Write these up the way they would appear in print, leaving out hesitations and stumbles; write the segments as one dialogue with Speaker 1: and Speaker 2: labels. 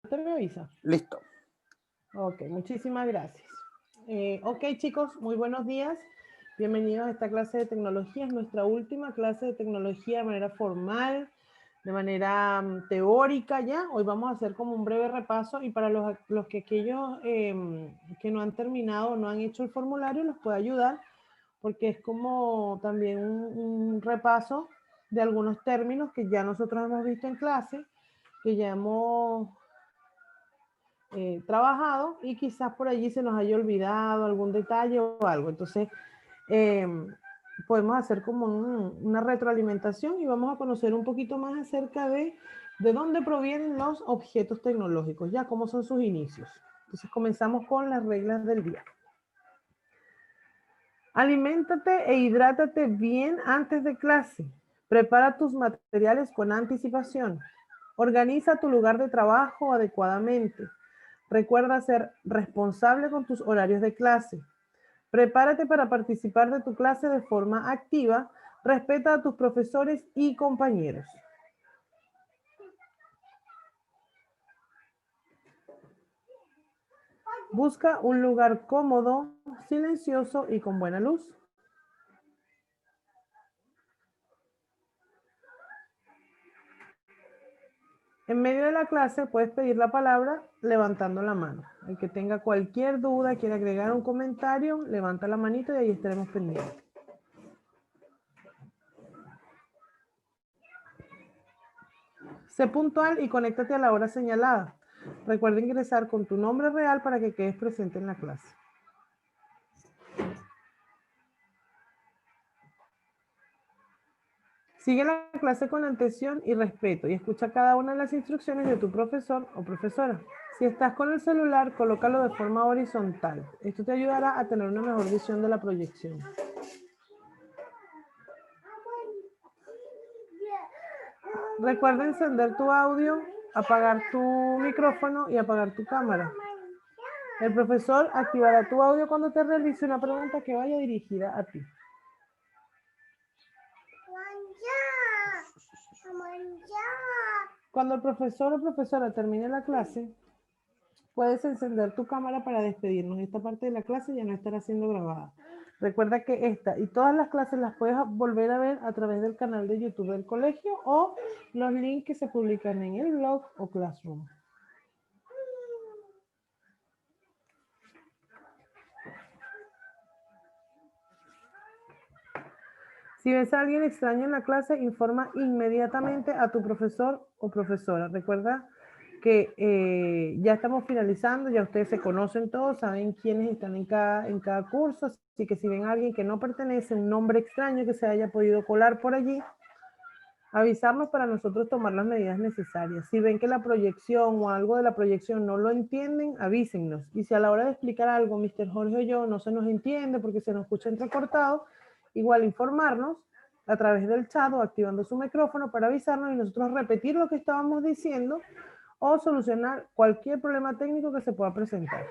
Speaker 1: ¿Usted me avisa?
Speaker 2: Listo.
Speaker 1: Ok, muchísimas gracias. Ok, chicos, muy buenos días. Bienvenidos a esta clase de tecnología. Es nuestra última clase de tecnología de manera formal, de manera teórica ya. Hoy vamos a hacer como un breve repaso y para los que aquellos que no han terminado o no han hecho el formulario los puede ayudar porque es como también un repaso de algunos términos que ya nosotros hemos visto en clase, que ya hemos trabajado y quizás por allí se nos haya olvidado algún detalle o algo. Entonces, eh, podemos hacer como una retroalimentación y vamos a conocer un poquito más acerca de dónde provienen los objetos tecnológicos, ya cómo son sus inicios. Entonces, comenzamos con las reglas del día. Aliméntate e hidrátate bien antes de clase. Prepara tus materiales con anticipación. Organiza tu lugar de trabajo adecuadamente. Recuerda ser responsable con tus horarios de clase. Prepárate para participar de tu clase de forma activa. Respeta a tus profesores y compañeros. Busca un lugar cómodo, silencioso y con buena luz. En medio de la clase puedes pedir la palabra levantando la mano. El que tenga cualquier duda, quiera agregar un comentario, levanta la manito y ahí estaremos pendientes. Sé puntual y conéctate a la hora señalada. Recuerda ingresar con tu nombre real para que quedes presente en la clase. Sigue la clase con atención y respeto y escucha cada una de las instrucciones de tu profesor o profesora. Si estás con el celular, colócalo de forma horizontal. Esto te ayudará a tener una mejor visión de la proyección. Recuerda encender tu audio, apagar tu micrófono y apagar tu cámara. El profesor activará tu audio cuando te realice una pregunta que vaya dirigida a ti. Cuando el profesor o profesora termine la clase, puedes encender tu cámara para despedirnos. Esta parte de la clase ya no estará siendo grabada. Recuerda que esta y todas las clases las puedes volver a ver a través del canal de YouTube del colegio o los links que se publican en el blog o Classroom. Si ves a alguien extraño en la clase, informa inmediatamente a tu profesor o profesora. Recuerda que ya estamos finalizando, ya ustedes se conocen todos, saben quiénes están en cada curso, así que si ven a alguien que no pertenece, un nombre extraño que se haya podido colar por allí, avisarnos para nosotros tomar las medidas necesarias. Si ven que la proyección o algo de la proyección no lo entienden, avísennos. Y si a la hora de explicar algo, Mr. Jorge o yo, no se nos entiende porque se nos escucha entrecortado, igual informarnos a través del chat o activando su micrófono para avisarnos y nosotros repetir lo que estábamos diciendo o solucionar cualquier problema técnico que se pueda presentar.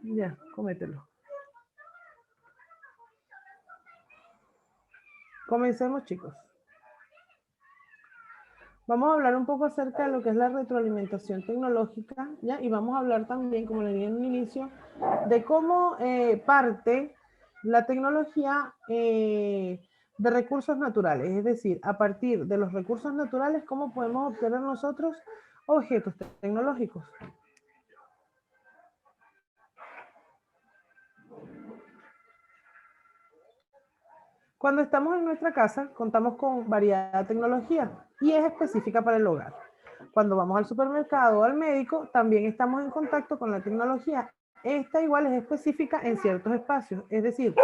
Speaker 1: Ya, comételo. Comencemos, chicos. Vamos a hablar un poco acerca de lo que es la retroalimentación tecnológica, ¿ya? Y vamos a hablar también, como le dije en un inicio, de cómo parte la tecnología de recursos naturales, es decir, a partir de los recursos naturales, cómo podemos obtener nosotros objetos tecnológicos. Cuando estamos en nuestra casa, contamos con variada tecnología y es específica para el hogar. Cuando vamos al supermercado o al médico, también estamos en contacto con la tecnología. Esta igual es específica en ciertos espacios. Es decir,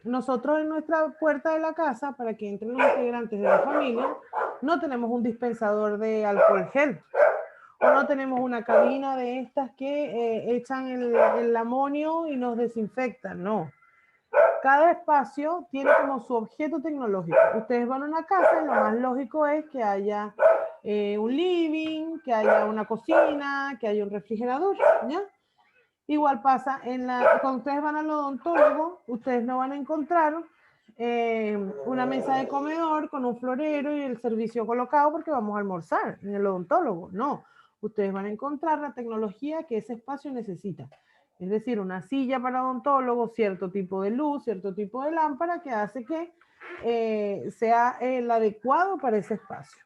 Speaker 1: nosotros en nuestra puerta de la casa, para que entren los integrantes de la familia, no tenemos un dispensador de alcohol gel. O no tenemos una cabina de estas que echan el amonio y nos desinfectan. No. Cada espacio tiene como su objeto tecnológico. Ustedes van a una casa y lo más lógico es que haya un living, que haya una cocina, que haya un refrigerador, ¿ya? Igual pasa cuando ustedes van al odontólogo, ustedes no van a encontrar una mesa de comedor con un florero y el servicio colocado porque vamos a almorzar en el odontólogo. No, ustedes van a encontrar la tecnología que ese espacio necesita. Es decir, una silla para odontólogo, cierto tipo de luz, cierto tipo de lámpara que hace que sea el adecuado para ese espacio.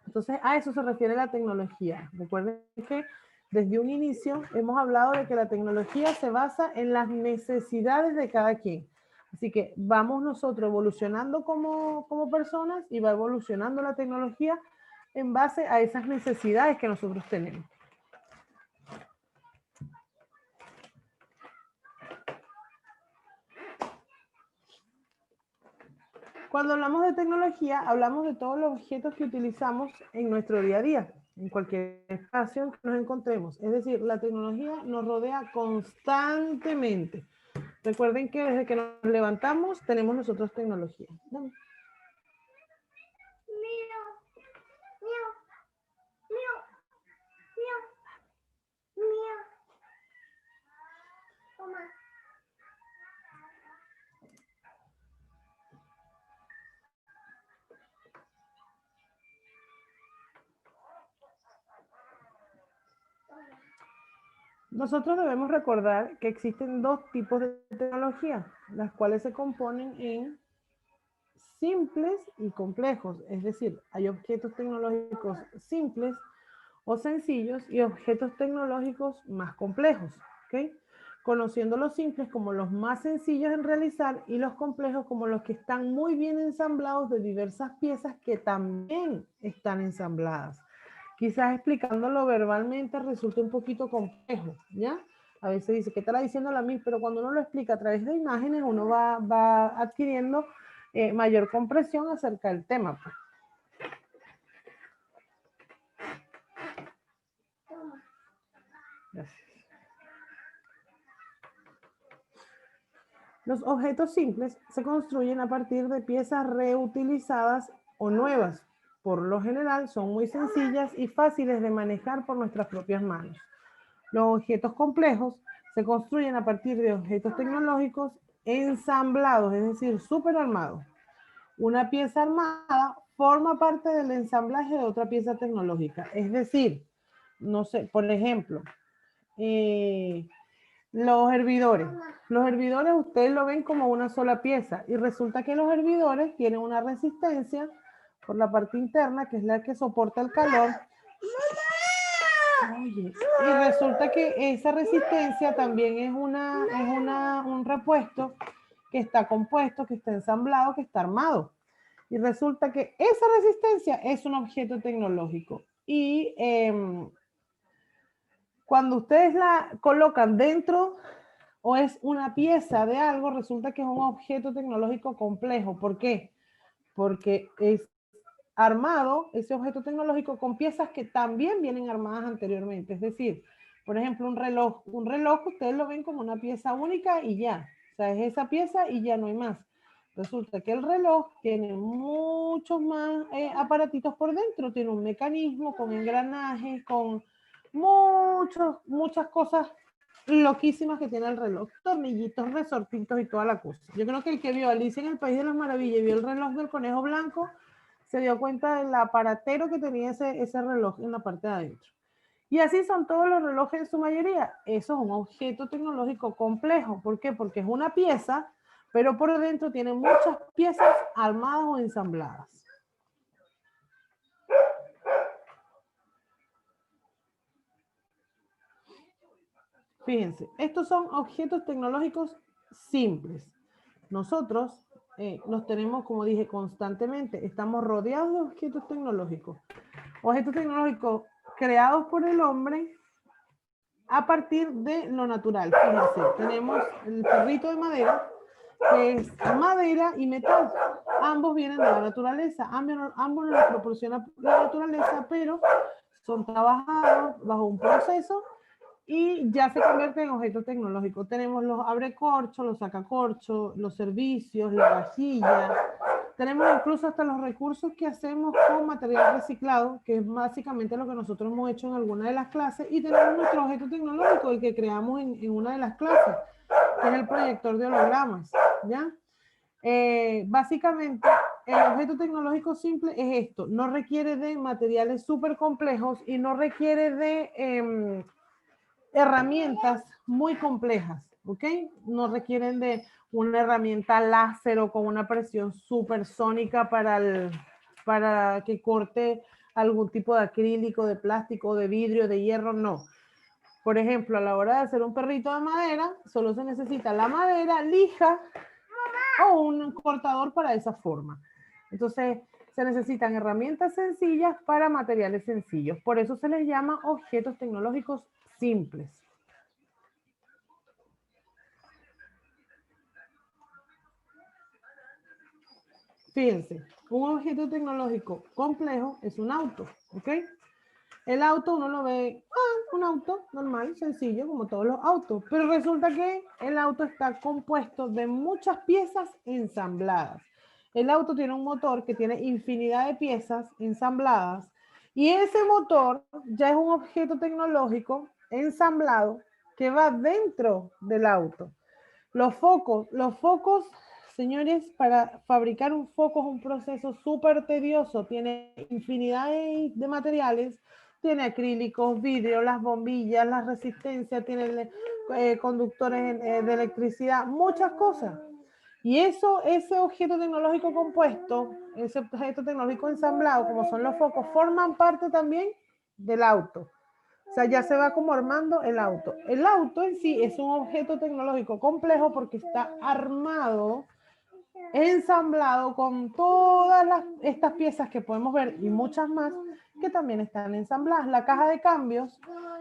Speaker 1: Entonces, a eso se refiere la tecnología. Recuerden que desde un inicio hemos hablado de que la tecnología se basa en las necesidades de cada quien. Así que vamos nosotros evolucionando como personas y va evolucionando la tecnología en base a esas necesidades que nosotros tenemos. Cuando hablamos de tecnología, hablamos de todos los objetos que utilizamos en nuestro día a día, en cualquier espacio que nos encontremos. Es decir, la tecnología nos rodea constantemente. Recuerden que desde que nos levantamos tenemos nosotros tecnología. Dame. Nosotros debemos recordar que existen dos tipos de tecnología, las cuales se componen en simples y complejos. Es decir, hay objetos tecnológicos simples o sencillos y objetos tecnológicos más complejos. ¿Okay? Conociendo los simples como los más sencillos en realizar y los complejos como los que están muy bien ensamblados de diversas piezas que también están ensambladas. Quizás explicándolo verbalmente resulta un poquito complejo, ¿ya? A veces dice, ¿qué estará diciendo la misma? Pero cuando uno lo explica a través de imágenes, uno va adquiriendo mayor comprensión acerca del tema. Pues. Gracias. Los objetos simples se construyen a partir de piezas reutilizadas o nuevas. Por lo general son muy sencillas y fáciles de manejar por nuestras propias manos. Los objetos complejos se construyen a partir de objetos tecnológicos ensamblados, es decir, súper armados. Una pieza armada forma parte del ensamblaje de otra pieza tecnológica. Es decir, no sé, por ejemplo, los hervidores. Los hervidores ustedes lo ven como una sola pieza y resulta que los hervidores tienen una resistencia por la parte interna que es la que soporta el calor. Oye, y resulta que esa resistencia también es un repuesto que está compuesto, que está ensamblado, que está armado. Y resulta que esa resistencia es un objeto tecnológico. Y cuando ustedes la colocan dentro o es una pieza de algo, resulta que es un objeto tecnológico complejo. ¿Por qué? Porque es armado ese objeto tecnológico con piezas que también vienen armadas anteriormente. Es decir, por ejemplo, un reloj. Un reloj ustedes lo ven como una pieza única y ya. O sea, es esa pieza y ya no hay más. Resulta que el reloj tiene muchos más aparatitos por dentro. Tiene un mecanismo con engranajes, con muchas cosas loquísimas que tiene el reloj. Tornillitos, resortitos y toda la cosa. Yo creo que el que vio Alicia en el País de las Maravillas y vio el reloj del conejo blanco, se dio cuenta del aparatero que tenía ese reloj en la parte de adentro. Y así son todos los relojes en su mayoría. Eso es un objeto tecnológico complejo. ¿Por qué? Porque es una pieza, pero por dentro tiene muchas piezas armadas o ensambladas. Fíjense, estos son objetos tecnológicos simples. Nosotros los tenemos, como dije, constantemente. Estamos rodeados de objetos tecnológicos. Objetos tecnológicos creados por el hombre a partir de lo natural. Fíjense, tenemos el perrito de madera, que es madera y metal. Ambos vienen de la naturaleza, ambos nos proporciona la naturaleza, pero son trabajados bajo un proceso y ya se convierten en objetos tecnológicos. Tenemos los abrecorchos, los sacacorchos, los servicios, la vajilla. Tenemos incluso hasta los recursos que hacemos con material reciclado, que es básicamente lo que nosotros hemos hecho en alguna de las clases, y tenemos nuestro objeto tecnológico, el que creamos en una de las clases, que es el proyector de hologramas, ¿ya? Básicamente, el objeto tecnológico simple es esto, no requiere de materiales súper complejos y no requiere de herramientas muy complejas, ¿ok? No requieren de una herramienta láser o con una presión supersónica para que corte algún tipo de acrílico, de plástico, de vidrio, de hierro, no. Por ejemplo, a la hora de hacer un perrito de madera, solo se necesita la madera, lija o un cortador para esa forma. Entonces, se necesitan herramientas sencillas para materiales sencillos. Por eso se les llama objetos tecnológicos simples. Fíjense, un objeto tecnológico complejo es un auto, ¿ok? El auto uno lo ve, un auto normal, sencillo, como todos los autos, pero resulta que el auto está compuesto de muchas piezas ensambladas. El auto tiene un motor que tiene infinidad de piezas ensambladas y ese motor ya es un objeto tecnológico ensamblado que va dentro del auto. Los focos, señores, para fabricar un foco es un proceso súper tedioso, tiene infinidad de materiales, tiene acrílicos, vidrio, las bombillas, la resistencia, tiene conductores de electricidad, muchas cosas. Y eso, ese objeto tecnológico compuesto, ese objeto tecnológico ensamblado, como son los focos, forman parte también del auto. O sea, ya se va como armando el auto. El auto en sí es un objeto tecnológico complejo porque está armado, ensamblado con todas estas piezas que podemos ver y muchas más que también están ensambladas. La caja de cambios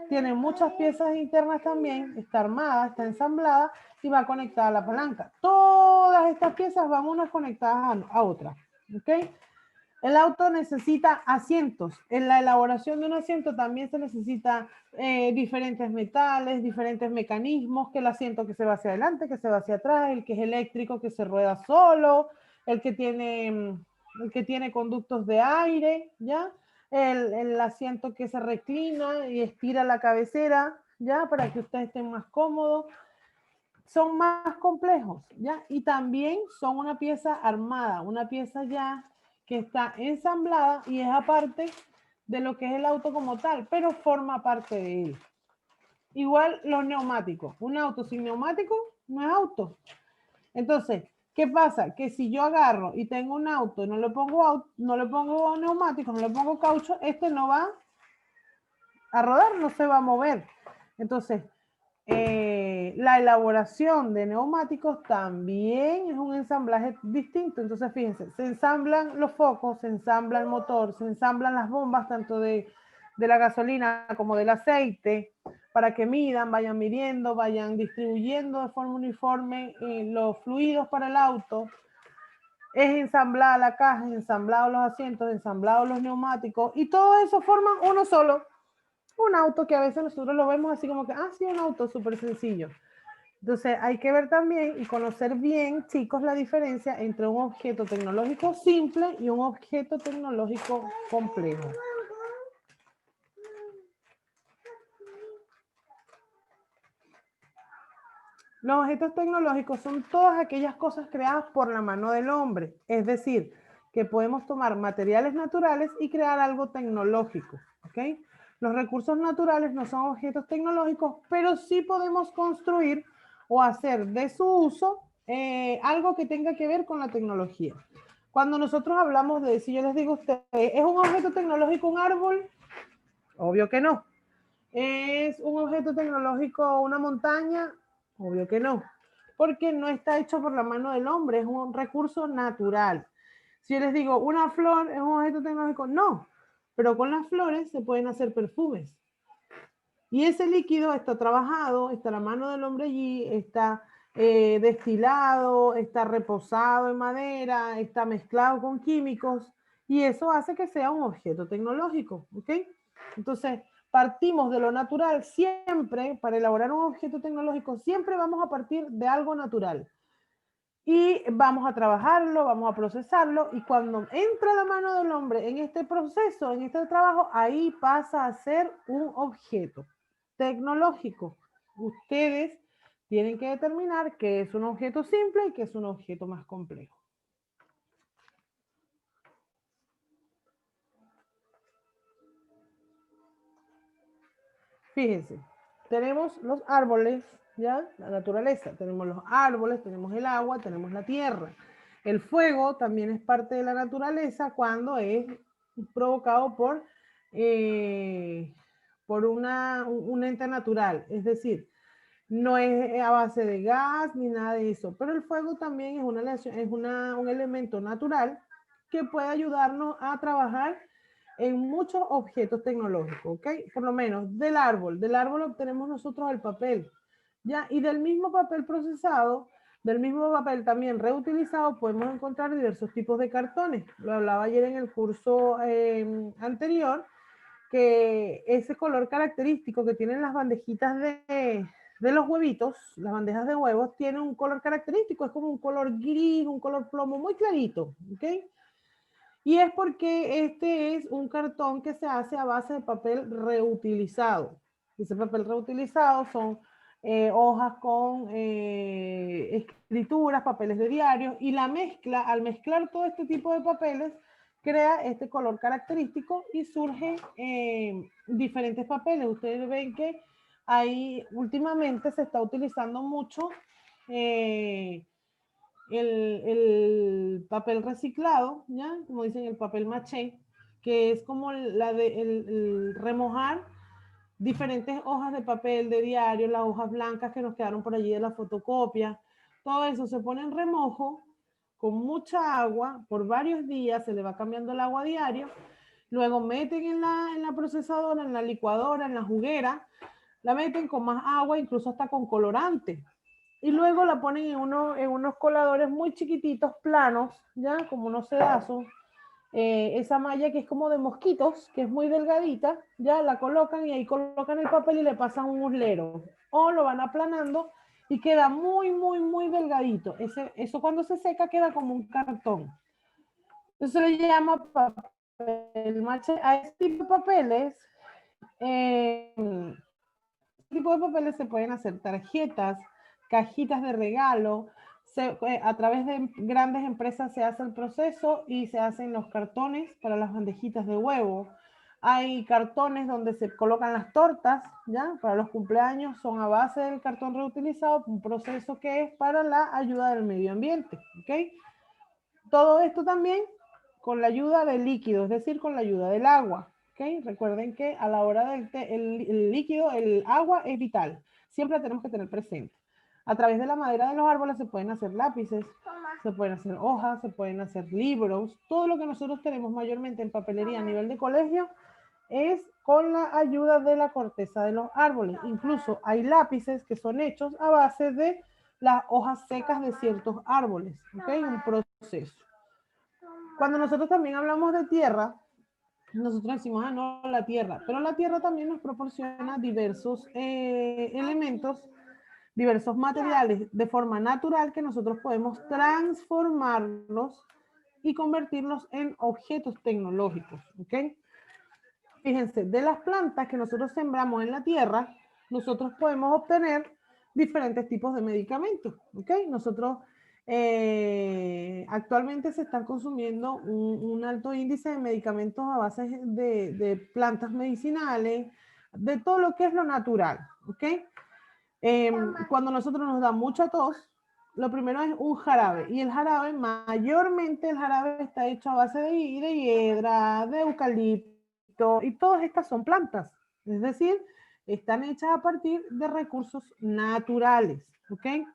Speaker 1: tiene muchas piezas internas también, está armada, está ensamblada y va conectada a la palanca. Todas estas piezas van unas conectadas a otras. ¿Ok? El auto necesita asientos. En la elaboración de un asiento también se necesita diferentes metales, diferentes mecanismos, que el asiento que se va hacia adelante, que se va hacia atrás, el que es eléctrico, que se rueda solo, el que tiene conductos de aire, ¿ya? El asiento que se reclina y estira la cabecera, ¿ya? Para que ustedes estén más cómodos. Son más complejos, ¿ya? Y también son una pieza armada, una pieza ya que está ensamblada y es aparte de lo que es el auto como tal, pero forma parte de él. Igual los neumáticos. Un auto sin neumático no es auto. Entonces, ¿qué pasa? Que si yo agarro y tengo un auto y no le pongo neumáticos, no le pongo caucho, este no va a rodar, no se va a mover. Entonces, la elaboración de neumáticos también es un ensamblaje distinto. Entonces, fíjense, se ensamblan los focos, se ensambla el motor, se ensamblan las bombas tanto de la gasolina como del aceite para que midan, vayan midiendo, vayan distribuyendo de forma uniforme los fluidos para el auto. Es ensamblada la caja, ensamblados los asientos, ensamblados los neumáticos y todo eso forma uno solo. Un auto que a veces nosotros lo vemos así como que, sí, un auto súper sencillo. Entonces hay que ver también y conocer bien, chicos, la diferencia entre un objeto tecnológico simple y un objeto tecnológico complejo. Los objetos tecnológicos son todas aquellas cosas creadas por la mano del hombre, es decir, que podemos tomar materiales naturales y crear algo tecnológico, ¿ok? Los recursos naturales no son objetos tecnológicos, pero sí podemos construir o hacer de su uso algo que tenga que ver con la tecnología. Cuando nosotros hablamos de, si yo les digo a ustedes, ¿es un objeto tecnológico un árbol? Obvio que no. ¿Es un objeto tecnológico una montaña? Obvio que no, porque no está hecho por la mano del hombre, es un recurso natural. Si yo les digo, ¿una flor es un objeto tecnológico? No, pero con las flores se pueden hacer perfumes. Y ese líquido está trabajado, está la mano del hombre allí, está destilado, está reposado en madera, está mezclado con químicos y eso hace que sea un objeto tecnológico, ¿ok? Entonces, partimos de lo natural siempre, para elaborar un objeto tecnológico, siempre vamos a partir de algo natural. Y vamos a trabajarlo, vamos a procesarlo, y cuando entra la mano del hombre en este proceso, en este trabajo, ahí pasa a ser un objeto tecnológico. Ustedes Tienen que determinar qué es un objeto simple y qué es un objeto más complejo. Fíjense, tenemos los árboles, ¿ya? La naturaleza. Tenemos los árboles, tenemos el agua, tenemos la tierra. El fuego también es parte de la naturaleza cuando es provocado por un ente natural. Es decir, no es a base de gas ni nada de eso. Pero el fuego también un elemento natural que puede ayudarnos a trabajar en muchos objetos tecnológicos, ¿ok? Por lo menos del árbol obtenemos nosotros el papel, ¿ya? Y del mismo papel procesado, del mismo papel también reutilizado, podemos encontrar diversos tipos de cartones. Lo hablaba ayer en el curso anterior, que ese color característico que tienen las bandejitas de los huevitos, las bandejas de huevos, tiene un color característico, es como un color gris, un color plomo muy clarito, ¿ok? Y es porque este es un cartón que se hace a base de papel reutilizado. Ese papel reutilizado son hojas con escrituras, papeles de diario, y la mezcla, al mezclar todo este tipo de papeles, crea este color característico y surgen diferentes papeles. Ustedes ven que ahí últimamente se está utilizando mucho el papel reciclado, ¿ya? Como dicen, el papel maché, que es como el remojar diferentes hojas de papel de diario, las hojas blancas que nos quedaron por allí de la fotocopia. Todo eso se pone en remojo con mucha agua por varios días, se le va cambiando el agua a diario, luego meten en la procesadora, en la licuadora, en la juguera, la meten con más agua, incluso hasta con colorante, y luego la ponen en unos coladores muy chiquititos, planos, ya como unos sedazos. Esa malla que es como de mosquitos, que es muy delgadita, ya la colocan y ahí colocan el papel y le pasan un muslero. O lo van aplanando y queda muy, muy, muy delgadito. Eso cuando se seca queda como un cartón. Eso se le llama papel maché. A este tipo de papeles, tipo de papeles se pueden hacer tarjetas, cajitas de regalo. A través de grandes empresas se hace el proceso y se hacen los cartones para las bandejitas de huevo. Hay cartones donde se colocan las tortas, ¿ya? Para los cumpleaños son a base del cartón reutilizado, un proceso que es para la ayuda del medio ambiente, ¿ok? Todo esto también con la ayuda del líquido, es decir, con la ayuda del agua. ¿Okay? Recuerden que a la hora del el líquido, el agua es vital. Siempre tenemos que tener presente. A través de la madera de los árboles se pueden hacer lápices, se pueden hacer hojas, se pueden hacer libros. Todo lo que nosotros tenemos mayormente en papelería a nivel de colegio es con la ayuda de la corteza de los árboles. Incluso hay lápices que son hechos a base de las hojas secas de ciertos árboles. ¿Ok? Un proceso. Cuando nosotros también hablamos de tierra, nosotros decimos, ah, no, la tierra, pero la tierra también nos proporciona diversos elementos, diversos materiales de forma natural que nosotros podemos transformarlos y convertirlos en objetos tecnológicos, ¿ok? Fíjense, de las plantas que nosotros sembramos en la tierra, nosotros podemos obtener diferentes tipos de medicamentos, ¿ok? Nosotros actualmente se están consumiendo un alto índice de medicamentos a base de plantas medicinales, de todo lo que es lo natural, ¿ok? Cuando nosotros nos da mucha tos, lo primero es un jarabe, y el jarabe, mayormente el jarabe está hecho a base de hiedra, de eucalipto, y todas estas son plantas, es decir, están hechas a partir de recursos naturales, ¿ok?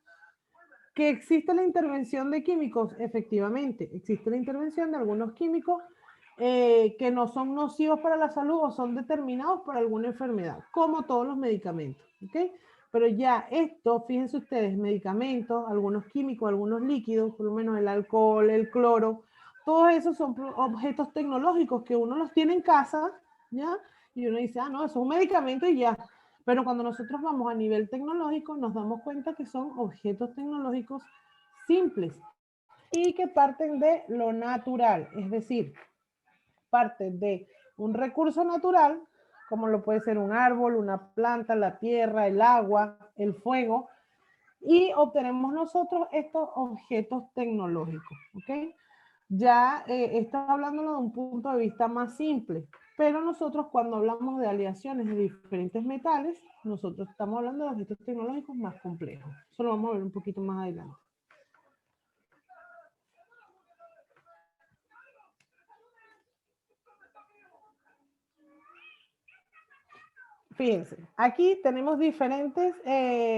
Speaker 1: Que existe la intervención de químicos, efectivamente, existe la intervención de algunos químicos que no son nocivos para la salud o son determinados por alguna enfermedad, como todos los medicamentos, ¿ok? Pero ya esto, fíjense ustedes, medicamentos, algunos químicos, algunos líquidos, por lo menos el alcohol, el cloro, todos esos son objetos tecnológicos que uno los tiene en casa, ¿ya? Y uno dice, ah, no, eso es un medicamento y ya. Pero cuando nosotros vamos a nivel tecnológico, nos damos cuenta que son objetos tecnológicos simples y que parten de lo natural, es decir, parten de un recurso natural, como lo puede ser un árbol, una planta, la tierra, el agua, el fuego, y obtenemos nosotros estos objetos tecnológicos, ¿ok? Ya estás hablándolo de un punto de vista más simple, pero nosotros cuando hablamos de aleaciones de diferentes metales, nosotros estamos hablando de objetos tecnológicos más complejos. Eso lo vamos a ver un poquito más adelante. Fíjense, aquí tenemos diferentes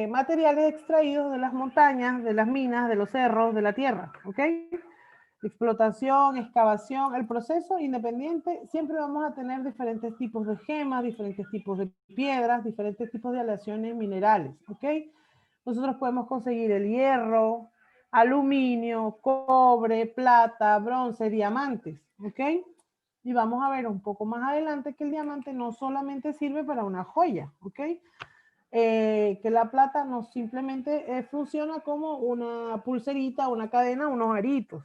Speaker 1: materiales extraídos de las montañas, de las minas, de los cerros, de la tierra, ¿ok? Explotación, excavación, el proceso independiente, siempre vamos a tener diferentes tipos de gemas, diferentes tipos de piedras, diferentes tipos de aleaciones minerales, ¿ok? Nosotros podemos conseguir el hierro, aluminio, cobre, plata, bronce, diamantes, ¿ok? Y vamos a ver un poco más adelante que el diamante no solamente sirve para una joya, ¿ok? Que la plata no simplemente funciona como una pulserita, una cadena, unos aritos,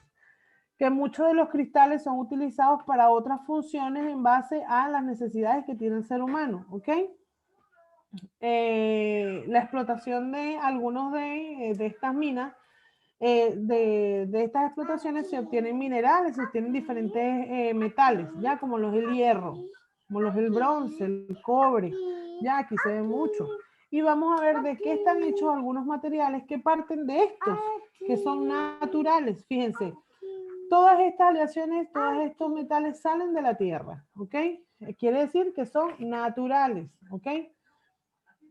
Speaker 1: que muchos de los cristales son utilizados para otras funciones en base a las necesidades que tiene el ser humano, ¿ok? La explotación de algunos de estas minas, de estas explotaciones se obtienen minerales, se obtienen diferentes metales, ya como los del hierro, como los del bronce, el cobre, ya aquí se ve mucho. Y vamos a ver de qué están hechos algunos materiales que parten de estos, que son naturales, fíjense. Todas estas aleaciones, todos estos metales salen de la Tierra, ¿ok? Quiere decir que son naturales, ¿ok?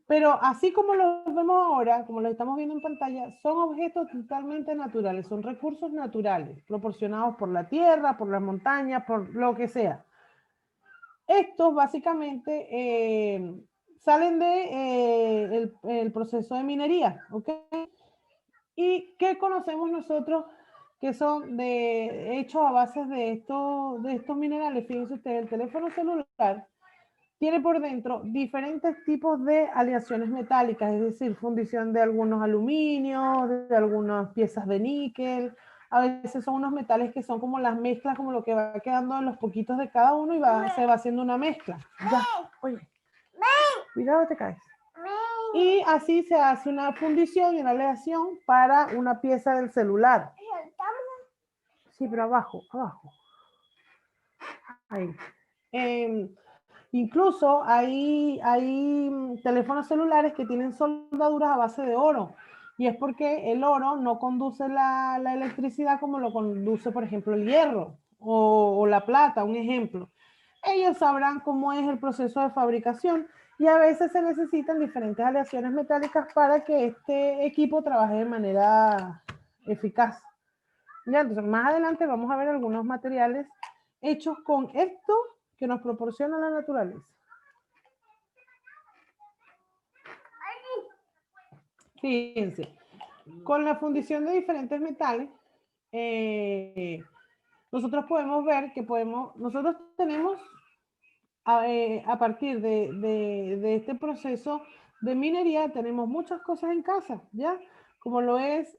Speaker 1: Pero así como los vemos ahora, como los estamos viendo en pantalla, son objetos totalmente naturales, son recursos naturales, proporcionados por la tierra, por las montañas, por lo que sea. Estos básicamente salen de el proceso de minería, ¿ok? ¿Y qué conocemos nosotros que son hechos a base de estos minerales? Fíjense ustedes, el teléfono celular tiene por dentro diferentes tipos de aleaciones metálicas, es decir, fundición de algunos aluminios, de algunas piezas de níquel. A veces son unos metales que son como las mezclas, como lo que va quedando en los poquitos de cada uno y se va haciendo una mezcla. Ya, oye, cuidado, te caes. Y así se hace una fundición y una aleación para una pieza del celular. Sí, pero abajo, abajo. Ahí. Incluso hay teléfonos celulares que tienen soldaduras a base de oro. Y es porque el oro no conduce la electricidad como lo conduce, por ejemplo, el hierro o la plata, un ejemplo. Ellos sabrán cómo es el proceso de fabricación y a veces se necesitan diferentes aleaciones metálicas para que este equipo trabaje de manera eficaz. Ya, entonces más adelante vamos a ver algunos materiales hechos con esto que nos proporciona la naturaleza. Fíjense, con la fundición de diferentes metales, nosotros podemos ver que nosotros tenemos a partir de este proceso de minería, tenemos muchas cosas en casa, ¿ya? Como lo es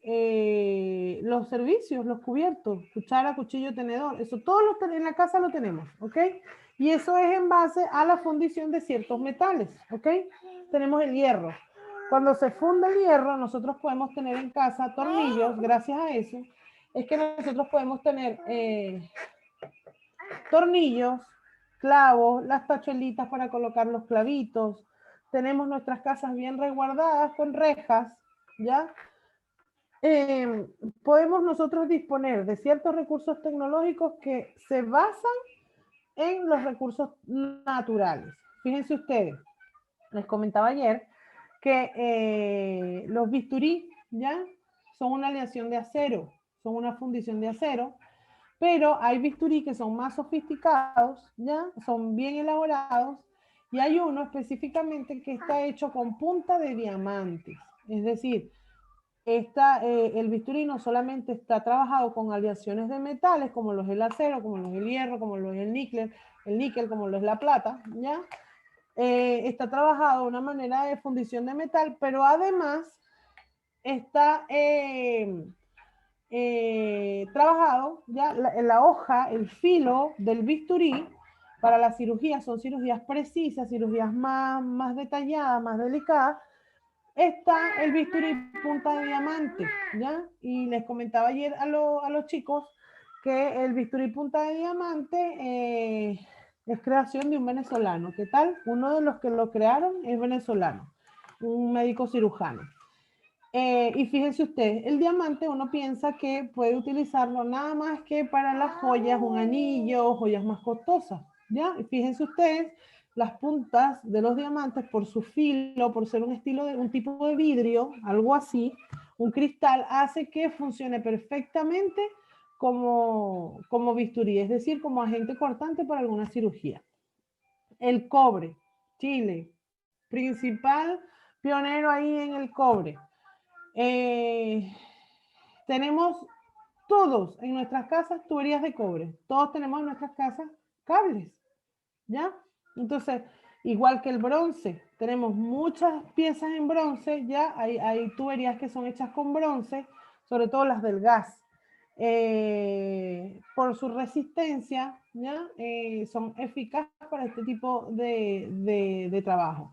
Speaker 1: los servicios, los cubiertos, cuchara, cuchillo, tenedor, eso todo en la casa lo tenemos, ¿ok? Y eso es en base a la fundición de ciertos metales, ¿ok? Tenemos el hierro. Cuando se funde el hierro, nosotros podemos tener en casa tornillos, gracias a eso, es que nosotros podemos tener tornillos, clavos, las tachuelitas para colocar los clavitos. Tenemos nuestras casas bien resguardadas con rejas, ¿ya? Podemos nosotros disponer de ciertos recursos tecnológicos que se basan en los recursos naturales. Fíjense ustedes, les comentaba ayer que los bisturí, ¿ya? Son una aleación de acero, son una fundición de acero, pero hay bisturí que son más sofisticados, ¿ya? Son bien elaborados, y hay uno específicamente que está hecho con punta de diamantes. Es decir, el bisturí no solamente está trabajado con aleaciones de metales, como lo es el acero, como lo es el hierro, como lo es el níquel, como lo es la plata, ¿ya? Está trabajado de una manera de fundición de metal, pero además está trabajado ya la hoja, el filo del bisturí para las cirugías, son cirugías precisas, cirugías más detalladas, más delicadas, está el bisturí punta de diamante, ¿ya? Y les comentaba ayer a los chicos que el bisturí punta de diamante es creación de un venezolano. ¿Qué tal? Uno de los que lo crearon es venezolano, un médico cirujano. Y fíjense ustedes, el diamante uno piensa que puede utilizarlo nada más que para las joyas, un anillo, joyas más costosas, ¿ya? Y fíjense ustedes, las puntas de los diamantes por su filo, por ser un estilo de un tipo de vidrio, algo así, un cristal, hace que funcione perfectamente como bisturí, es decir, como agente cortante para alguna cirugía. El cobre, Chile, principal pionero ahí en el cobre. Eh, tenemos todos en nuestras casas tuberías de cobre. Todos tenemos en nuestras casas cables, ¿ya? Entonces, igual que el bronce, tenemos muchas piezas en bronce, ¿ya? Hay tuberías que son hechas con bronce, sobre todo las del gas. Por su resistencia, ¿ya? Son eficaces para este tipo de trabajo.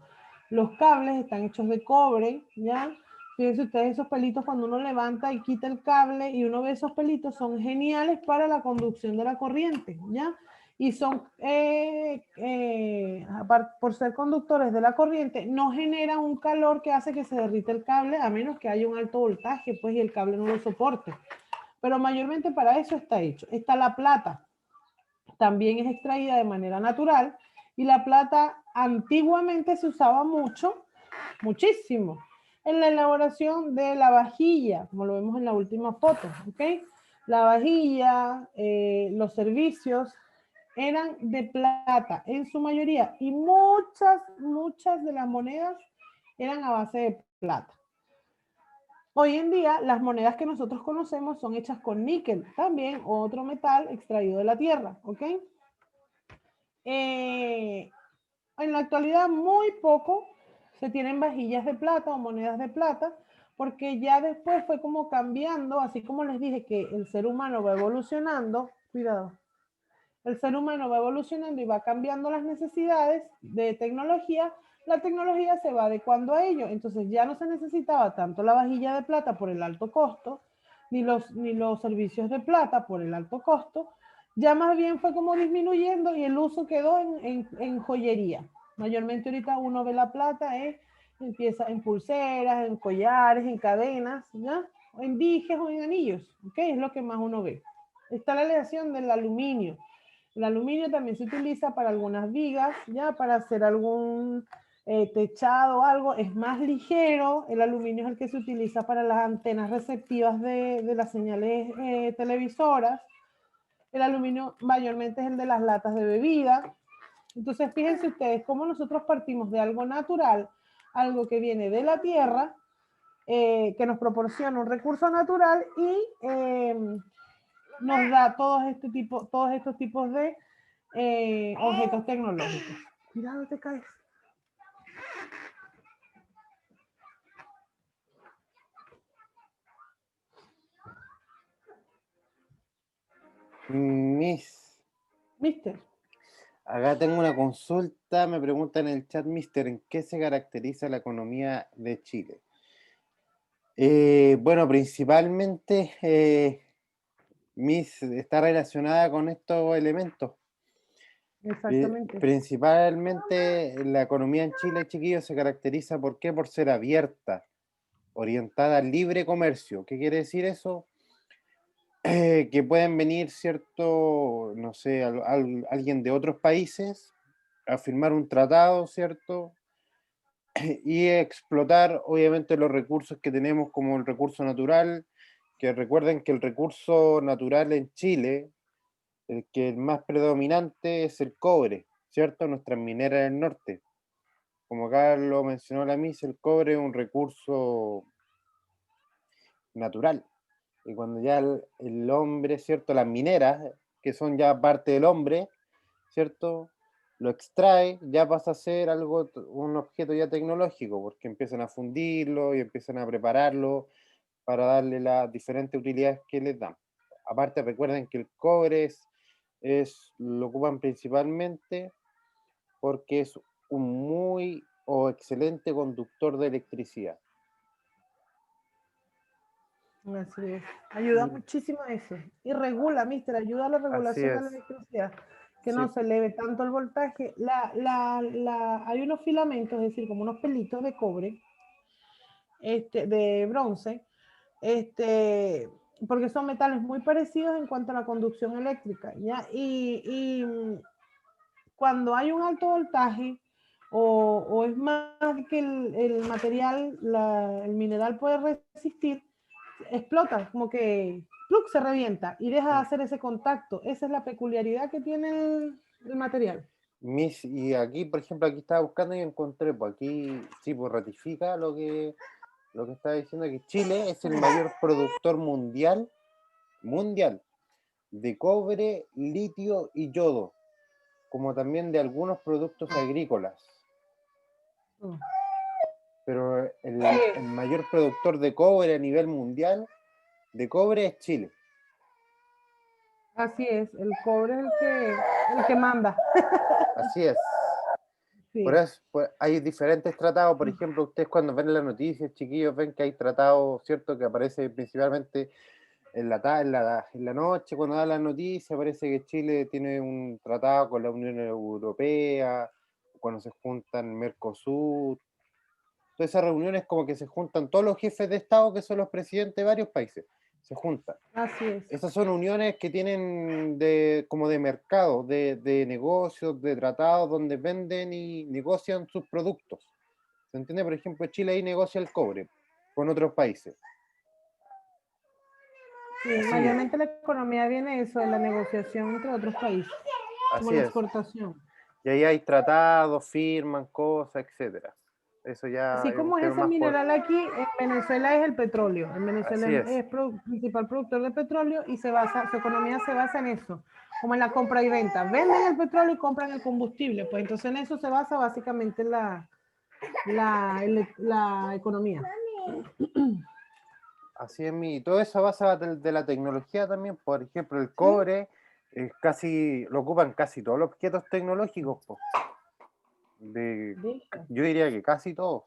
Speaker 1: Los cables están hechos de cobre, ¿ya? Fíjense ustedes esos pelitos cuando uno levanta y quita el cable y uno ve esos pelitos, son geniales para la conducción de la corriente, ¿ya? Y son, por ser conductores de la corriente, no generan un calor que hace que se derrite el cable, a menos que haya un alto voltaje, pues, y el cable no lo soporte. Pero mayormente para eso está hecho. Está la plata, también es extraída de manera natural, y la plata antiguamente se usaba mucho, muchísimo, en la elaboración de la vajilla, como lo vemos en la última foto, ¿ok? La vajilla, los servicios eran de plata en su mayoría y muchas de las monedas eran a base de plata. Hoy en día las monedas que nosotros conocemos son hechas con níquel, también otro metal extraído de la tierra, ¿ok? En la actualidad muy poco se tienen vajillas de plata o monedas de plata, porque ya después fue como cambiando, así como les dije que el ser humano va evolucionando, cuidado, el ser humano va evolucionando y va cambiando las necesidades de tecnología, la tecnología se va adecuando a ello. Entonces ya no se necesitaba tanto la vajilla de plata por el alto costo, ni los servicios de plata por el alto costo, ya más bien fue como disminuyendo y el uso quedó en joyería. Mayormente ahorita uno ve la plata, empieza en pulseras, en collares, en cadenas, ¿ya? O en dijes o en anillos, ¿ok? Es lo que más uno ve. Está la aleación del aluminio. El aluminio también se utiliza para algunas vigas, ya para hacer algún techado o algo. Es más ligero. El aluminio es el que se utiliza para las antenas receptivas de las señales televisoras. El aluminio mayormente es el de las latas de bebida. Entonces, fíjense ustedes cómo nosotros partimos de algo natural, algo que viene de la tierra, que nos proporciona un recurso natural y nos da todos estos tipos de objetos tecnológicos. Cuidado, te caes.
Speaker 2: Mister, acá tengo una consulta, me pregunta en el chat, Mister, ¿en qué se caracteriza la economía de Chile? Bueno, principalmente está relacionada con estos elementos.
Speaker 1: Exactamente.
Speaker 2: Principalmente la economía en Chile, chiquillos, se caracteriza ¿por qué? Por ser abierta, orientada al libre comercio. ¿Qué quiere decir eso? Que pueden venir, ¿cierto? No sé, alguien de otros países a firmar un tratado, ¿cierto? Y explotar, obviamente, los recursos que tenemos como el recurso natural, que recuerden que el recurso natural en Chile, el más predominante es el cobre, ¿cierto? Nuestras mineras del norte. Como acá lo mencionó la Miss, el cobre es un recurso natural. Y cuando ya el hombre, ¿cierto? Las mineras, que son ya parte del hombre, ¿cierto? Lo extrae, ya pasa a ser algo, un objeto ya tecnológico, porque empiezan a fundirlo y empiezan a prepararlo para darle las diferentes utilidades que les dan. Aparte, recuerden que el cobre lo ocupan principalmente porque es un muy o excelente conductor de electricidad.
Speaker 1: Así es. Ayuda
Speaker 2: Y
Speaker 1: muchísimo a eso. Y regula, mister, ayuda a la
Speaker 2: así
Speaker 1: regulación de la
Speaker 2: es.
Speaker 1: electricidad, que
Speaker 2: Sí,
Speaker 1: no se eleve tanto el voltaje. Hay unos filamentos, es decir, como unos pelitos de cobre, de bronce, este, porque son metales muy parecidos en cuanto a la conducción eléctrica, ¿ya? Cuando hay un alto voltaje o es más que el material, el mineral puede resistir, explota, como que ¡pluc! Se revienta y deja de
Speaker 2: mm.
Speaker 1: hacer ese contacto. Esa es la peculiaridad que tiene el material.
Speaker 2: Y aquí, por ejemplo, aquí estaba buscando y encontré, pues aquí sí, pues ratifica lo que estaba diciendo, que Chile es el mayor productor mundial de cobre, litio y yodo, como también de algunos productos agrícolas.
Speaker 1: Mm.
Speaker 2: Pero
Speaker 1: Sí,
Speaker 2: el mayor productor de cobre a nivel mundial de cobre es Chile.
Speaker 1: así es, el cobre es el que manda.
Speaker 2: Así es. Por
Speaker 1: Sí.
Speaker 2: eso pues, hay diferentes tratados. Por ejemplo, ustedes cuando ven las noticias, chiquillos, ven que hay tratados, ¿cierto? Que aparece principalmente en la noche, cuando da las noticias, parece que Chile tiene un tratado con la Unión Europea, cuando se juntan Mercosur. Todas esas reuniones como que se juntan todos los jefes de Estado, que son los presidentes de varios países, se juntan.
Speaker 1: Así es.
Speaker 2: Esas son uniones que tienen como de mercado, de negocios, de tratados, donde venden y negocian sus productos. ¿Se entiende? Por ejemplo, Chile ahí negocia el cobre con otros países.
Speaker 1: Sí,
Speaker 2: Así es,
Speaker 1: mayormente la economía viene de eso, de la negociación entre otros países, como
Speaker 2: así
Speaker 1: la
Speaker 2: es.
Speaker 1: exportación.
Speaker 2: Y ahí hay tratados, firman cosas, etcétera. Eso ya
Speaker 1: Así
Speaker 2: es un
Speaker 1: como es
Speaker 2: tema
Speaker 1: ese
Speaker 2: más por...
Speaker 1: mineral aquí, en Venezuela es el petróleo. En Venezuela
Speaker 2: Así es,
Speaker 1: principal productor de petróleo y su economía se basa en eso, como en la compra y venta. Venden el petróleo y compran el combustible. Pues entonces en eso se basa básicamente la economía.
Speaker 2: así es y todo eso basa de la tecnología también. Por ejemplo, el
Speaker 1: ¿Sí?
Speaker 2: cobre lo ocupan casi todos los objetos tecnológicos, po.
Speaker 1: Listo.
Speaker 2: Yo diría que casi todos,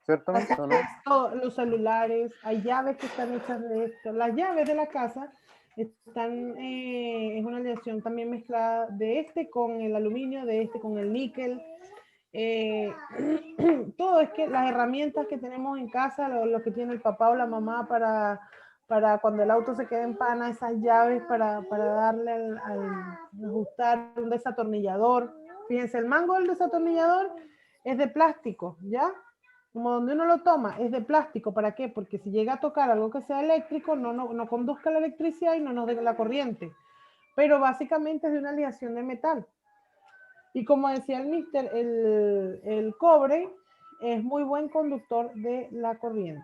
Speaker 2: ¿cierto,
Speaker 1: Así
Speaker 2: Misto,
Speaker 1: es,
Speaker 2: no?
Speaker 1: los celulares, hay llaves que están hechas de esto. Las llaves de la casa están, es una aleación también mezclada de este con el aluminio, de este con el níquel. Eh, todo es que las herramientas que tenemos en casa, lo que tiene el papá o la mamá para cuando el auto se quede en pana, esas llaves para darle ajustar un desatornillador. Fíjense, el mango del desatornillador es de plástico, ¿ya? Como donde uno lo toma, es de plástico. ¿Para qué? Porque si llega a tocar algo que sea eléctrico, no conduzca la electricidad y no nos dé la corriente. Pero básicamente es de una aleación de metal. Y como decía el mister, el cobre es muy buen conductor de la corriente.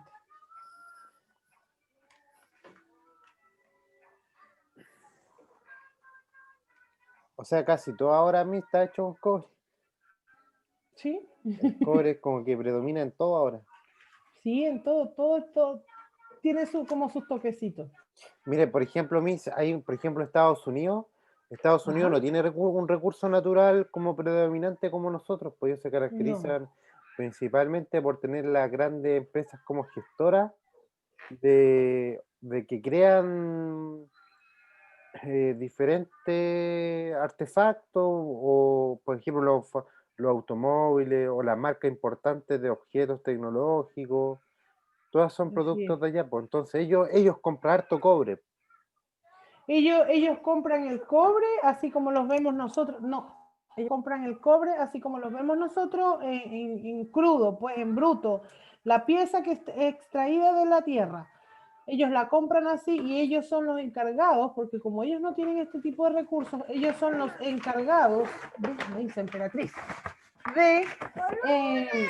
Speaker 2: O sea, casi todo ahora mismo está hecho con cobre.
Speaker 1: ¿Sí?
Speaker 2: El cobre es como que predomina en todo ahora.
Speaker 1: Sí, en todo esto tiene como sus toquecitos.
Speaker 2: Mire, por ejemplo, por ejemplo, Estados Unidos
Speaker 1: Ajá.
Speaker 2: no tiene un recurso natural como predominante como nosotros, pues ellos se
Speaker 1: No.
Speaker 2: caracterizan principalmente por tener las grandes empresas como gestoras de que crean diferentes artefactos o, por ejemplo, los automóviles o las marcas importantes de objetos tecnológicos, todas son
Speaker 1: Así es.
Speaker 2: productos de allá, pues entonces ellos compran harto cobre.
Speaker 1: Ellos compran el cobre así como los vemos nosotros. No, ellos compran el cobre así como los vemos nosotros en crudo, pues en bruto. La pieza que es extraída de la tierra. Ellos la compran así y ellos son los encargados, porque como ellos no tienen este tipo de recursos, ellos son los encargados, me dice emperatriz, de, eh,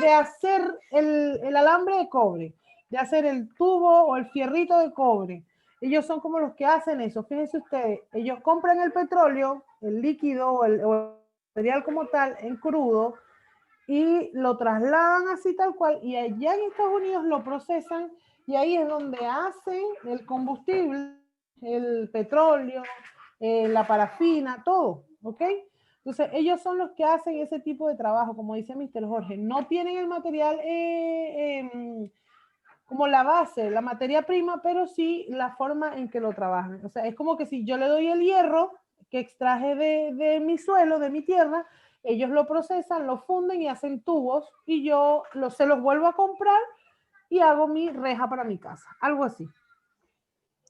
Speaker 1: de hacer el alambre de cobre, de hacer el tubo o el fierrito de cobre. Ellos son como los que hacen eso. Fíjense ustedes, ellos compran el petróleo, el líquido o el material como tal en crudo y lo trasladan así tal cual y allá en Estados Unidos lo procesan y ahí es donde hacen el combustible, el petróleo, la parafina, todo, ¿ok? Entonces ellos son los que hacen ese tipo de trabajo, como dice Mr. Jorge, no tienen el material como la base, la materia prima, pero sí la forma en que lo trabajan. O sea, es como que si yo le doy el hierro que extraje de mi suelo, de mi tierra, ellos lo procesan, lo funden y hacen tubos y yo se los vuelvo a comprar y hago mi reja para mi casa, algo así.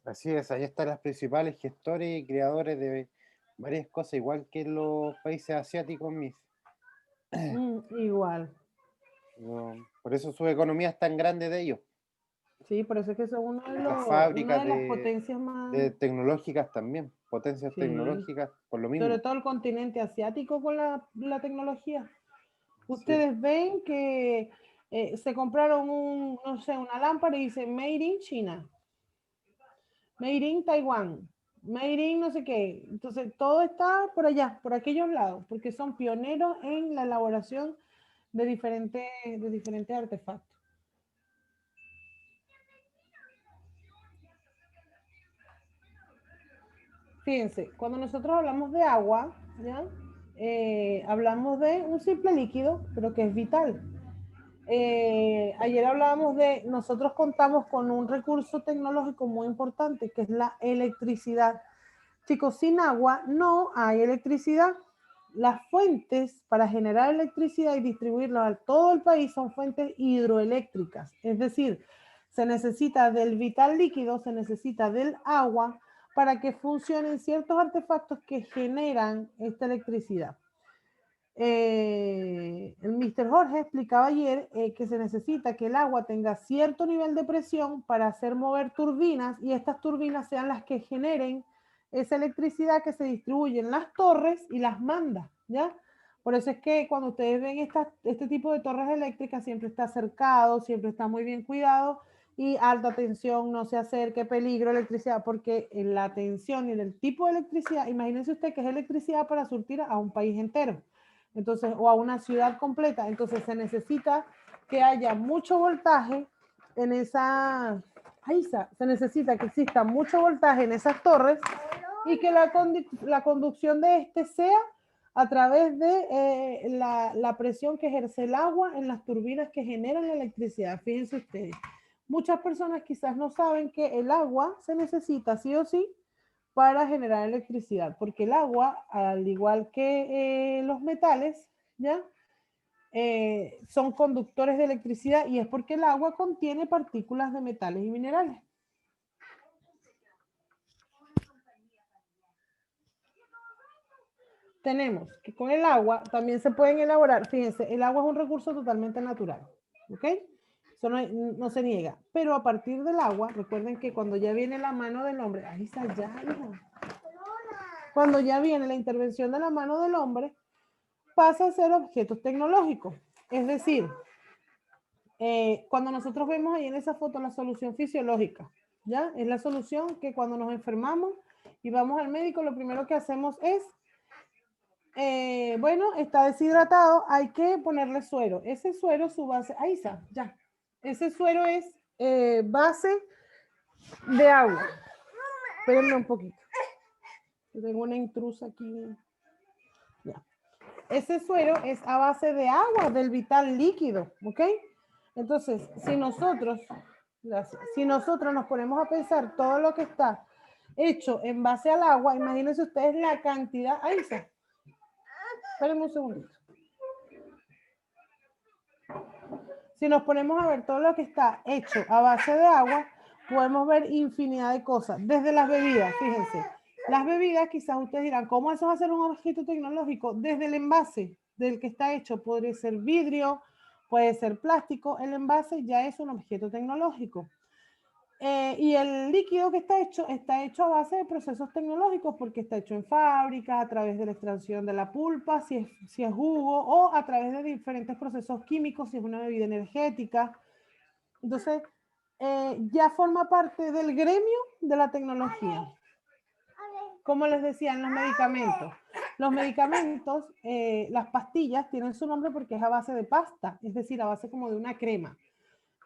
Speaker 2: Así es, ahí están los principales gestores y creadores de varias cosas, igual que en los países asiáticos, mis.
Speaker 1: Igual.
Speaker 2: Por eso su economía es tan grande de ellos.
Speaker 1: Sí, por eso es que son
Speaker 2: Las
Speaker 1: una
Speaker 2: fábricas
Speaker 1: de las potencias más...
Speaker 2: de tecnológicas también, potencias
Speaker 1: Sí,
Speaker 2: tecnológicas, por lo
Speaker 1: sobre
Speaker 2: mismo.
Speaker 1: todo el continente asiático con la tecnología.
Speaker 2: Así es.
Speaker 1: Ustedes ven que se compraron no sé, una lámpara y dice Made in China, Made in Taiwán, Made in no sé qué. Entonces, todo está por allá, por aquellos lados, porque son pioneros en la elaboración de diferentes artefactos. Fíjense, cuando nosotros hablamos de agua, ¿ya? Hablamos de un simple líquido, pero que es vital. Ayer hablábamos de, nosotros contamos con un recurso tecnológico muy importante, que es la electricidad. Chicos, sin agua no hay electricidad. Las fuentes para generar electricidad y distribuirla a todo el país son fuentes hidroeléctricas. Es decir, se necesita del vital líquido, se necesita del agua para que funcionen ciertos artefactos que generan esta electricidad. El Mr. Jorge explicaba ayer que se necesita que el agua tenga cierto nivel de presión para hacer mover turbinas y estas turbinas sean las que generen esa electricidad que se distribuye en las torres y las manda, ¿ya? Por eso es que cuando ustedes ven este tipo de torres eléctricas siempre está cercado, siempre está muy bien cuidado y alta tensión, no se acerque, peligro, electricidad, porque en la tensión y en el tipo de electricidad, imagínense usted que es electricidad para surtir a un país entero. Entonces, o a una ciudad completa. Entonces se necesita que haya mucho voltaje en esa, se necesita que exista mucho voltaje en esas torres y que la conducción de este sea a través de la presión que ejerce el agua en las turbinas que generan la electricidad. Fíjense ustedes, muchas personas quizás no saben que el agua se necesita sí o sí para generar electricidad, porque el agua, al igual que los metales, ¿ya? Son conductores de electricidad y es porque el agua contiene partículas de metales y minerales. Tenemos que con el agua también se pueden elaborar, fíjense, el agua es un recurso totalmente natural, ¿ok? Eso no se niega, pero a partir del agua, recuerden que cuando ya viene la mano del hombre, ahí está ya, hija. Cuando ya viene la intervención de la mano del hombre, pasa a ser objetos tecnológicos. Es decir, cuando nosotros vemos ahí en esa foto la solución fisiológica, ¿ya? Es la solución que cuando nos enfermamos y vamos al médico, lo primero que hacemos es, bueno, está deshidratado, hay que ponerle suero. Ese suero, su base, ahí está, ya. Ese suero es base de agua. Espérenme un poquito. Tengo una intrusa aquí. Ya. Ese suero es a base de agua, del vital líquido, ¿ok? Entonces, si nosotros nos ponemos a pensar todo lo que está hecho en base al agua, imagínense ustedes la cantidad, ahí está. Espérenme un segundito. Si nos ponemos a ver todo lo que está hecho a base de agua, podemos ver infinidad de cosas, desde las bebidas, fíjense. Las bebidas, quizás ustedes dirán, ¿cómo eso va a ser un objeto tecnológico? Desde el envase del que está hecho, podría ser vidrio, puede ser plástico, el envase ya es un objeto tecnológico. Y el líquido que está hecho a base de procesos tecnológicos porque está hecho en fábricas, a través de la extracción de la pulpa, si es jugo, o a través de diferentes procesos químicos, si es una bebida energética. Entonces, ya forma parte del gremio de la tecnología. Como les decía, en los medicamentos. Los medicamentos, las pastillas, tienen su nombre porque es a base de pasta, es decir, a base como de una crema.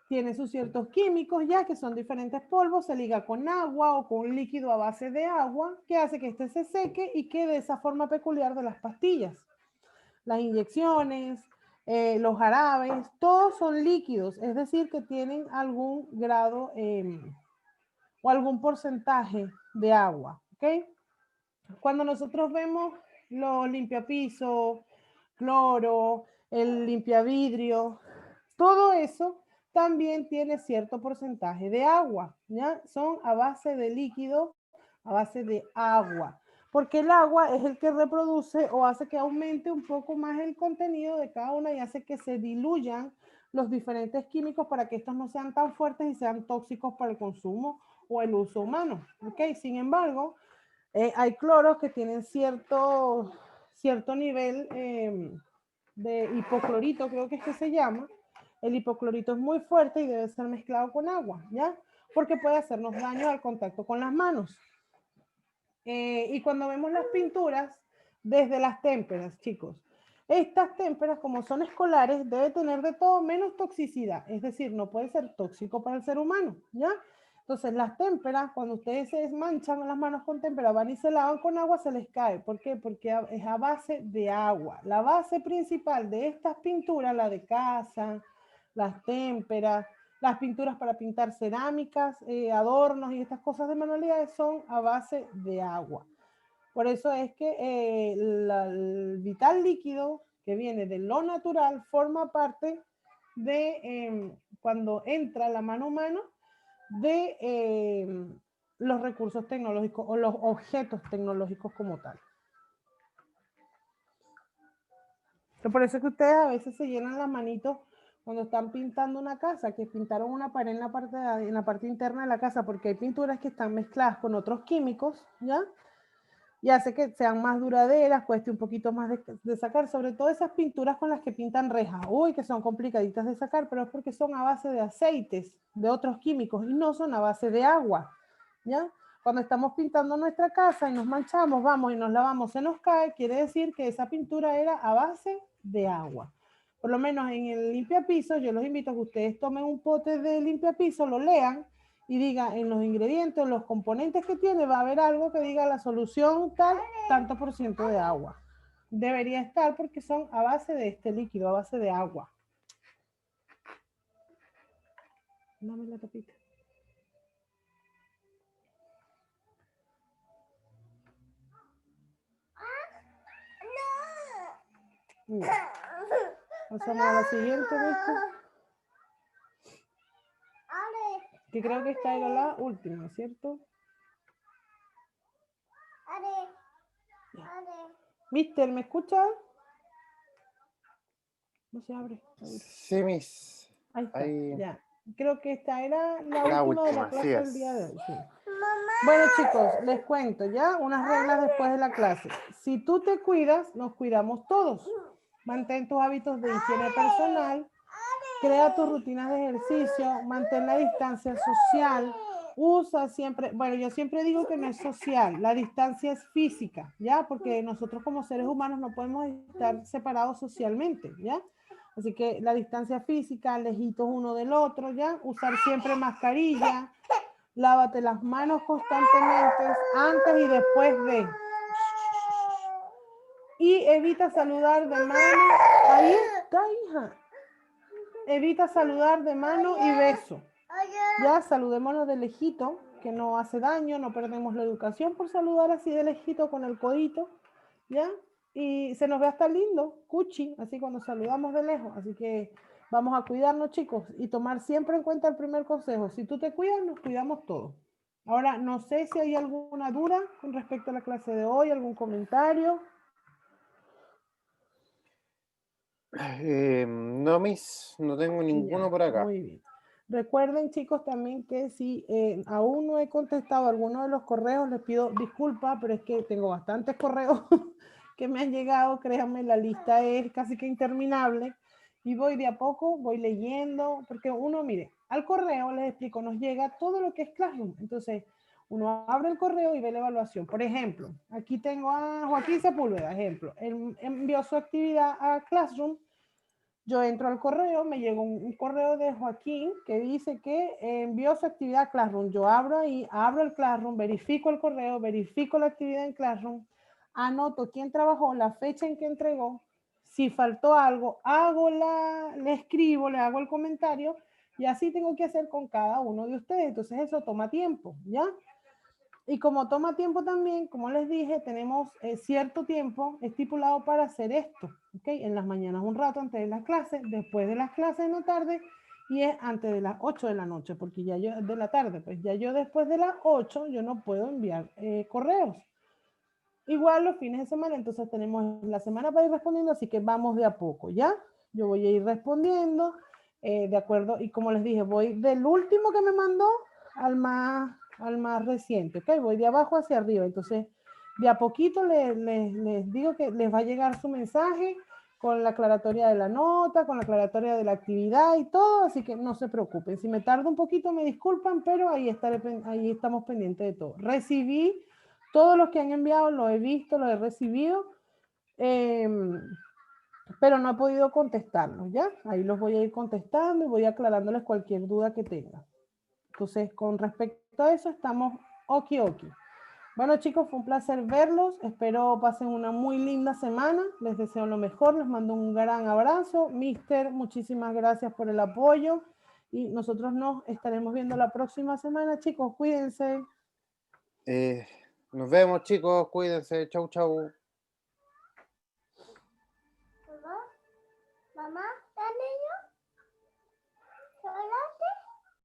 Speaker 1: Tiene sus ciertos químicos ya que son diferentes polvos, se liga con agua o con un líquido a base de agua que hace que este se seque y quede esa forma peculiar de las pastillas. Las inyecciones, los jarabes, todos son líquidos, es decir, que tienen algún grado o algún porcentaje de agua, ¿ok? Cuando nosotros vemos los limpiapisos, cloro, el limpiavidrio, todo eso también tiene cierto porcentaje de agua, ¿ya? Son a base de líquido, a base de agua, porque el agua es el que reproduce o hace que aumente un poco más el contenido de cada una y hace que se diluyan los diferentes químicos para que estos no sean tan fuertes y sean tóxicos para el consumo o el uso humano, ¿ok? Sin embargo, hay cloros que tienen cierto nivel de hipoclorito, creo que es que se llama. El hipoclorito es muy fuerte y debe ser mezclado con agua, ¿ya? Porque puede hacernos daño al contacto con las manos. Y cuando vemos las pinturas, desde las témperas, chicos, estas témperas, como son escolares, debe tener de todo menos toxicidad, es decir, no puede ser tóxico para el ser humano, ¿ya? Entonces, las témperas, cuando ustedes se manchan las manos con témpera, van y se lavan con agua, se les cae. ¿Por qué? Porque es a base de agua. La base principal de estas pinturas, la de casa, las témperas, las pinturas para pintar cerámicas, adornos y estas cosas de manualidades son a base de agua. Por eso es que el vital líquido que viene de lo natural forma parte de cuando entra la mano humana de los recursos tecnológicos o los objetos tecnológicos como tal. Por eso es que ustedes a veces se llenan las manitos cuando están pintando una casa, que pintaron una pared en la parte interna de la casa, porque hay pinturas que están mezcladas con otros químicos, ¿ya? Y hace que sean más duraderas, cueste un poquito más de sacar, sobre todo esas pinturas con las que pintan rejas, uy, que son complicaditas de sacar, pero es porque son a base de aceites, de otros químicos, y no son a base de agua, ¿ya? Cuando estamos pintando nuestra casa y nos manchamos, vamos y nos lavamos, se nos cae, quiere decir que esa pintura era a base de agua. Por lo menos en el limpiapiso, yo los invito a que ustedes tomen un pote de limpiapiso, lo lean, y diga en los ingredientes, los componentes que tiene, va a haber algo que diga la solución tal, tanto por ciento de agua. Debería estar porque son a base de este líquido, a base de agua. Dame la tapita. Mira. Pasamos a la siguiente, ¿viste? Que creo que esta era la última, ¿cierto? Mister, ¿me escucha? No se abre.
Speaker 2: Sí, Miss.
Speaker 1: Ahí está,
Speaker 2: Ahí.
Speaker 1: ya. Creo que esta era la última de la clase del día de hoy. Sí. Bueno, chicos, les cuento ya unas reglas después de la clase. Si tú te cuidas, nos cuidamos todos. Mantén tus hábitos de higiene personal, crea tus rutinas de ejercicio, mantén la distancia social, usa siempre, bueno, yo siempre digo que no es social, la distancia es física, ¿ya? Porque nosotros como seres humanos no podemos estar separados socialmente, ¿ya? Así que la distancia física, lejitos uno del otro, ¿ya? Usar siempre mascarilla, lávate las manos constantemente, antes y después de. Y evita saludar de mano. Ahí está, hija. Evita saludar de mano y beso. Ya, saludémonos de lejito, que no hace daño, no perdemos la educación por saludar así de lejito con el codito, ¿ya? Y se nos ve hasta lindo, cuchi, así cuando saludamos de lejos. Así que vamos a cuidarnos, chicos, y tomar siempre en cuenta el primer consejo. Si tú te cuidas, nos cuidamos todos. Ahora, no sé si hay alguna duda con respecto a la clase de hoy, algún comentario.
Speaker 2: No, Miss, no tengo ninguno
Speaker 1: Ya,
Speaker 2: por acá.
Speaker 1: muy bien. Recuerden, chicos, también que si aún no he contestado alguno de los correos, les pido disculpas, pero es que tengo bastantes correos que me han llegado. Créanme, la lista es casi que interminable y voy de a poco, voy leyendo, porque uno, mire, al correo, les explico, nos llega todo lo que es Classroom. Entonces, uno abre el correo y ve la evaluación. Por ejemplo, aquí tengo a Joaquín Sepúlveda, ejemplo. Él envió su actividad a Classroom. Yo entro al correo, me llegó un correo de Joaquín que dice que envió su actividad a Classroom. Yo abro ahí, abro el Classroom, verifico el correo, verifico la actividad en Classroom, anoto quién trabajó, la fecha en que entregó, Si faltó algo, le escribo, le hago el comentario y así tengo que hacer con cada uno de ustedes. Entonces eso toma tiempo, ¿ya? Y como toma tiempo también, como les dije, tenemos cierto tiempo estipulado para hacer esto, ¿ok? En las mañanas un rato antes de las clases, después de las clases en la tarde y es antes de las 8 de la noche, porque ya yo, de la tarde, pues ya yo después de las 8 yo no puedo enviar correos. Igual los fines de semana, entonces tenemos la semana para ir respondiendo, así que vamos de a poco, ¿ya? Yo voy a ir respondiendo, de acuerdo, y como les dije, voy del último que me mandó al más reciente, ¿ok? Voy de abajo hacia arriba, entonces de a poquito les digo que les va a llegar su mensaje con la aclaratoria de la nota, con la aclaratoria de la actividad y todo, así que no se preocupen. Si me tardo un poquito, me disculpan, pero ahí estamos pendientes de todo. Recibí todos los que han enviado, los he visto, los he recibido, pero no he podido contestarlos, ¿ya? Ahí los voy a ir contestando y voy aclarándoles cualquier duda que tengan. Entonces, con respecto a eso, estamos oki. Bueno, chicos, fue un placer verlos. Espero pasen una muy linda semana. Les deseo lo mejor. Les mando un gran abrazo. Mister, muchísimas gracias por el apoyo. Y nosotros nos estaremos viendo la próxima semana, chicos. Cuídense.
Speaker 2: Nos vemos, chicos. Cuídense. Chau, chau.